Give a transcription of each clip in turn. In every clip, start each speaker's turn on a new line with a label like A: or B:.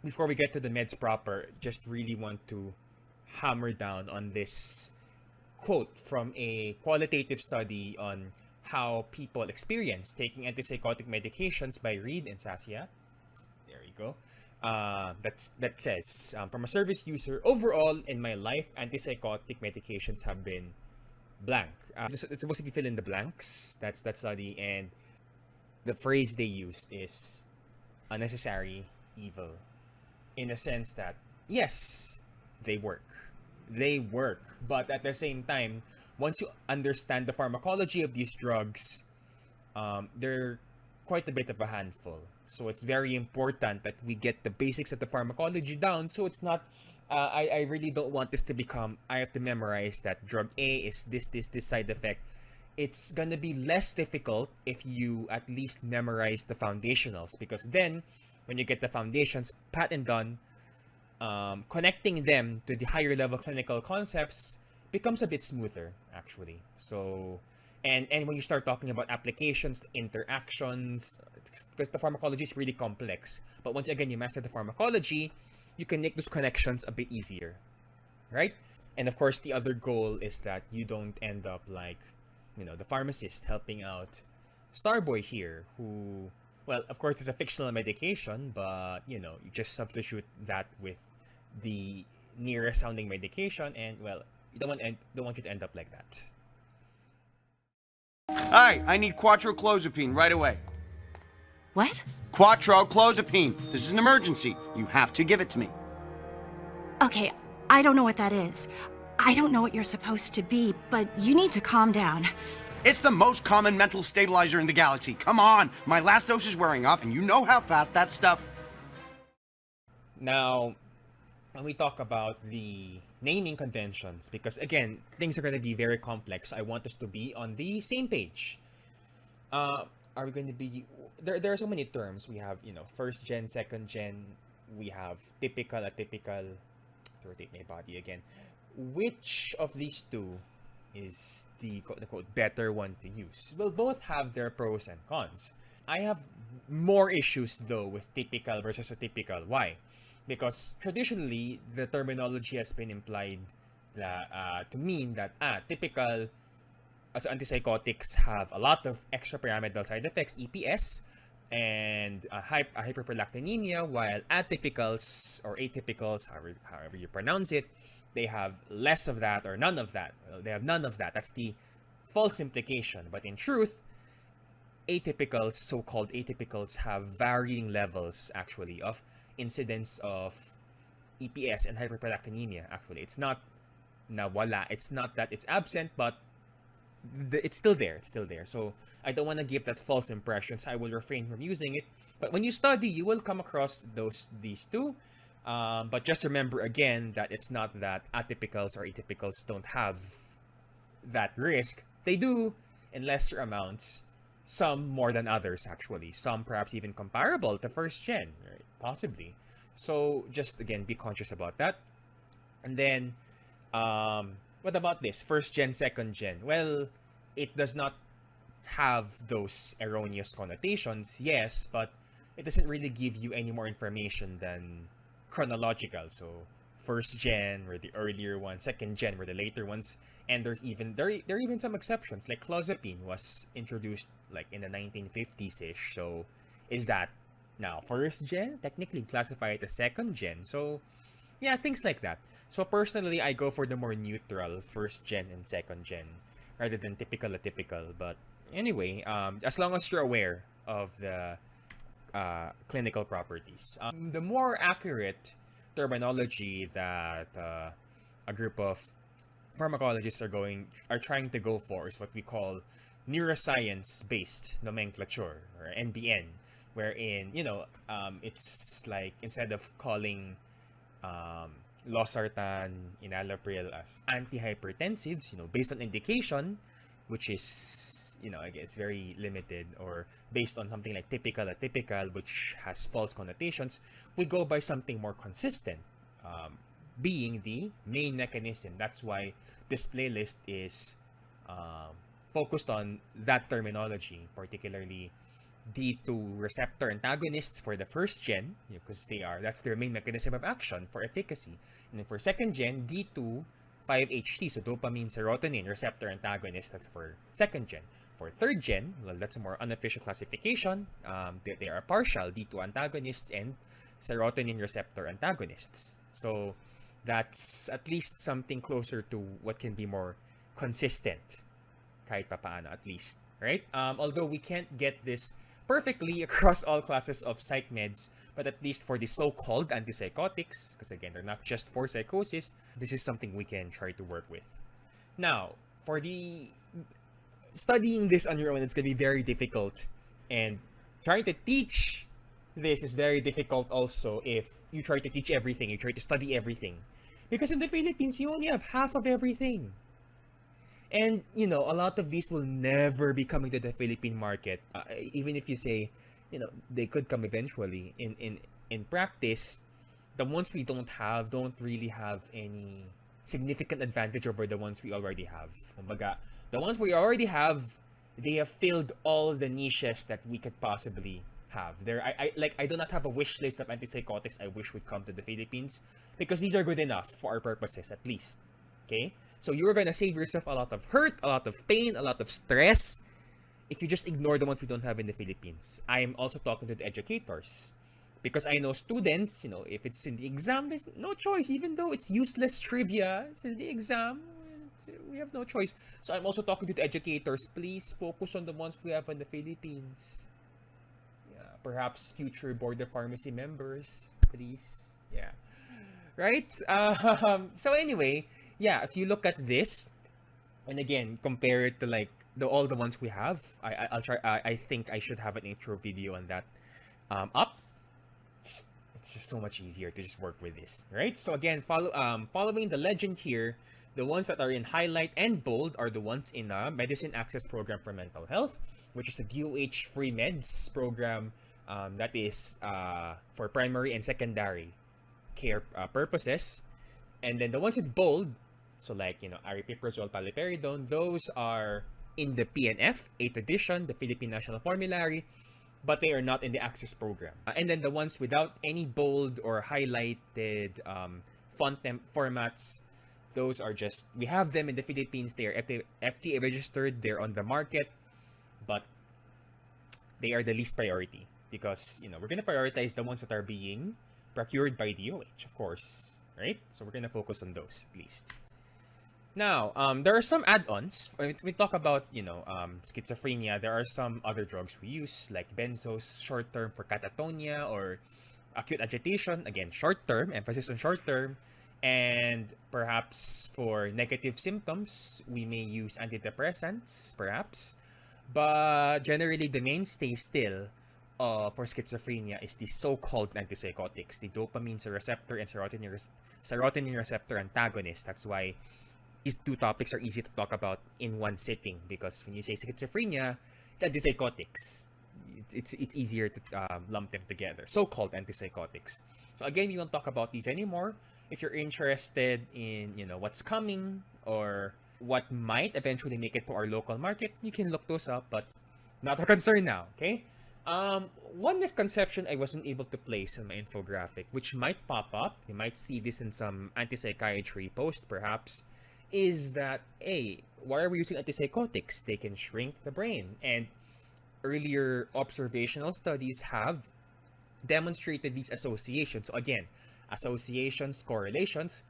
A: before we get to the meds proper, just really want to hammer down on this quote from a qualitative study on how people experience taking antipsychotic medications by Reed and Sasia. There you go. That says, from a service user, overall in my life, antipsychotic medications have been blank. It's supposed to be fill in the blanks. That's that study, and the phrase they used is unnecessary evil, in a sense that yes, they work. They work, but at the same time, once you understand the pharmacology of these drugs, they're quite a bit of a handful. So it's very important that we get the basics of the pharmacology down. So it's not. I really don't want this to become. I have to memorize that drug A is this side effect. It's gonna be less difficult if you at least memorize the foundationals, because then when you get the foundations pat and done, connecting them to the higher level clinical concepts becomes a bit smoother, actually. So, and when you start talking about applications, interactions, because the pharmacology is really complex. But once again, you master the pharmacology, you can make those connections a bit easier, right? And of course, the other goal is that you don't end up like, the pharmacist helping out Starboy here, who, well, of course, it's a fictional medication, but, you just substitute that with the nearest sounding medication, and, well, don't want you to end up like that.
B: Hi, I need quattroclozapine right away.
C: What?
B: Quattroclozapine. This is an emergency. You have to give it to me.
C: Okay, I don't know what that is. I don't know what you're supposed to be, but you need to calm down.
B: It's the most common mental stabilizer in the galaxy. Come on, my last dose is wearing off, and you know how fast that stuff...
A: Now, when we talk about the naming conventions, because again, things are going to be very complex, I want us to be on the same page. Are we going to be... There are so many terms. We have, first gen, second gen. We have typical, atypical. To rotate my body again. Which of these two is the quote-unquote better one to use? Well, both have their pros and cons. I have more issues, though, with typical versus atypical. Why? Because traditionally, the terminology has been implied that, to mean that typical as antipsychotics have a lot of extrapyramidal side effects, EPS, and hyperprolactinemia, while atypicals or atypicals, however you pronounce it, they have less of that or none of that. They have none of that. That's the false implication. But in truth, atypicals, so-called atypicals, have varying levels, actually, of incidence of EPS and hyperprolactinemia, actually. It's not nawala. It's not that it's absent, but it's still there. It's still there. So I don't want to give that false impression, so I will refrain from using it. But when you study, you will come across these two. But just remember again that it's not that atypicals or atypicals don't have that risk. They do in lesser amounts. Some more than others, actually. Some perhaps even comparable to first gen, right? Possibly. So just again, be conscious about that. And then, what about this? First gen, second gen? Well, it does not have those erroneous connotations, yes, but it doesn't really give you any more information than chronological. So first gen were the earlier ones, second gen were the later ones, and there are even some exceptions, like clozapine was introduced like in the 1950s-ish. So is that now first gen? Technically classify it as second gen. So yeah, things like that. So personally, I go for the more neutral first gen and second gen rather than typical atypical. But anyway, as long as you're aware of the clinical properties. The more accurate terminology that a group of pharmacologists are trying to go for is what we call neuroscience-based nomenclature, or NBN, wherein it's like instead of calling losartan, enalapril as antihypertensives, based on indication, which is again, it's very limited, or based on something like typical, atypical, which has false connotations, we go by something more consistent, being the main mechanism. That's why this playlist is focused on that terminology, particularly D2 receptor antagonists for the first gen, because that's their main mechanism of action for efficacy. And then for second gen, D2 5-HT, so dopamine serotonin receptor antagonist, that's for second gen. For third gen, well, that's a more unofficial classification. They are partial D2 antagonists and serotonin receptor antagonists. So that's at least something closer to what can be more consistent, kahit papaano at least, right? Although we can't get this perfectly across all classes of psych meds, but at least for the so-called antipsychotics, because again, they're not just for psychosis, this is something we can try to work with. Now, for the studying this on your own, it's going to be very difficult, and trying to teach this is very difficult also if you try to teach everything, you try to study everything. Because in the Philippines, you only have half of everything. And, a lot of these will never be coming to the Philippine market. Even if you say, they could come eventually. In practice, the ones we don't really have any significant advantage over the ones we already have. Kumbaga, the ones we already have, they have filled all the niches that we could possibly have. I do not have a wish list of antipsychotics I wish would come to the Philippines, because these are good enough for our purposes, at least. Okay? So you're gonna save yourself a lot of hurt, a lot of pain, a lot of stress if you just ignore the ones we don't have in the Philippines. I'm also talking to the educators, because I know students, if it's in the exam, there's no choice. Even though it's useless trivia, it's in the exam, we have no choice. So I'm also talking to the educators. Please focus on the ones we have in the Philippines. Yeah, perhaps future board of pharmacy members, please. Yeah, right. So anyway, yeah, if you look at this, and again compare it to like all the ones we have, I'll try. I think I should have an intro video on that up. It's just so much easier to just work with this, right? So again, following the legend here, the ones that are in highlight and bold are the ones in a Medicine Access Program for Mental Health, which is a DOH free meds program that is for primary and secondary care purposes. And then the ones in bold, so like, aripiprazole, paliperidone, those are in the PNF 8th edition, the Philippine National Formulary, but they are not in the access program. And then the ones without any bold or highlighted font formats, those are just, we have them in the Philippines. They are FDA registered, they're on the market, but they are the least priority, because, we're going to prioritize the ones that are being procured by DOH, of course, right? So we're going to focus on those, at least. Now, there are some add-ons. When we talk about, schizophrenia, there are some other drugs we use, like benzos, short-term for catatonia or acute agitation. Again, short-term, emphasis on short-term. And perhaps for negative symptoms, we may use antidepressants, perhaps. But generally, the mainstay still for schizophrenia is the so-called antipsychotics, the dopamine receptor and serotonin receptor antagonist. That's why these two topics are easy to talk about in one sitting, because when you say schizophrenia, it's antipsychotics. It's easier to lump them together. So-called antipsychotics. So again, we won't talk about these anymore. If you're interested in, what's coming or what might eventually make it to our local market, you can look those up, but not a concern now, okay? One misconception I wasn't able to place in my infographic, which might pop up, you might see this in some anti-psychiatry post perhaps, is that, hey, why are we using antipsychotics? They can shrink the brain. And earlier observational studies have demonstrated these associations. So again, associations, correlations.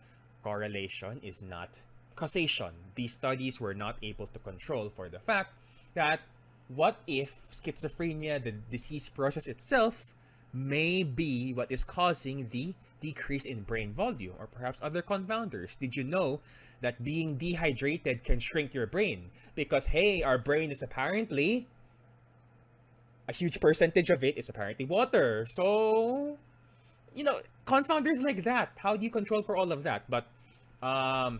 A: Correlation is not causation. These studies were not able to control for the fact that what if schizophrenia, the disease process itself, may be what is causing the decrease in brain volume, or perhaps other confounders. Did you know that being dehydrated can shrink your brain? Because, hey, our brain is apparently, a huge percentage of it is apparently water. So, confounders like that. How do you control for all of that? But a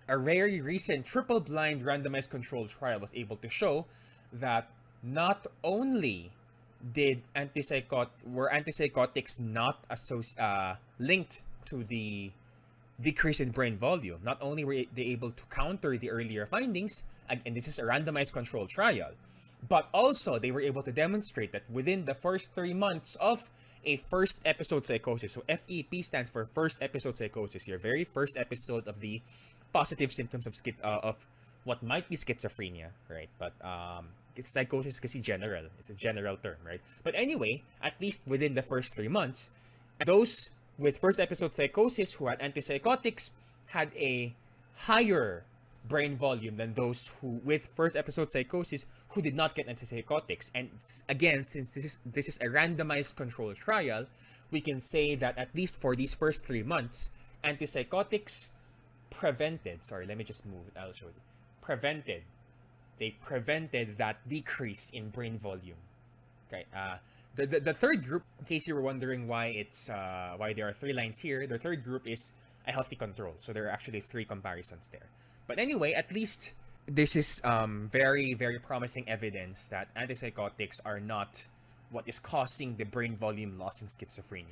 A: very recent triple-blind randomized controlled trial was able to show that not only were antipsychotics not linked to the decrease in brain volume. Not only were they able to counter the earlier findings, and this is a randomized controlled trial, But also, they were able to demonstrate that within the first 3 months of a first episode psychosis, so FEP stands for first episode psychosis, your very first episode of the positive symptoms of what might be schizophrenia, right? But psychosis is kasi general. It's a general term, right? But anyway, at least within the first 3 months, those with first episode psychosis who had antipsychotics had a higher brain volume than those who with first episode psychosis who did not get antipsychotics. And again, since this is a randomized controlled trial, we can say that at least for these first 3 months, antipsychotics prevented, sorry, let me just move it, I'll show you. They prevented that decrease in brain volume. Okay, the third group, in case you were wondering why why there are 3 lines here, the third group is a healthy control. So there are actually 3 comparisons there. But anyway, at least this is very, very promising evidence that antipsychotics are not what is causing the brain volume loss in schizophrenia.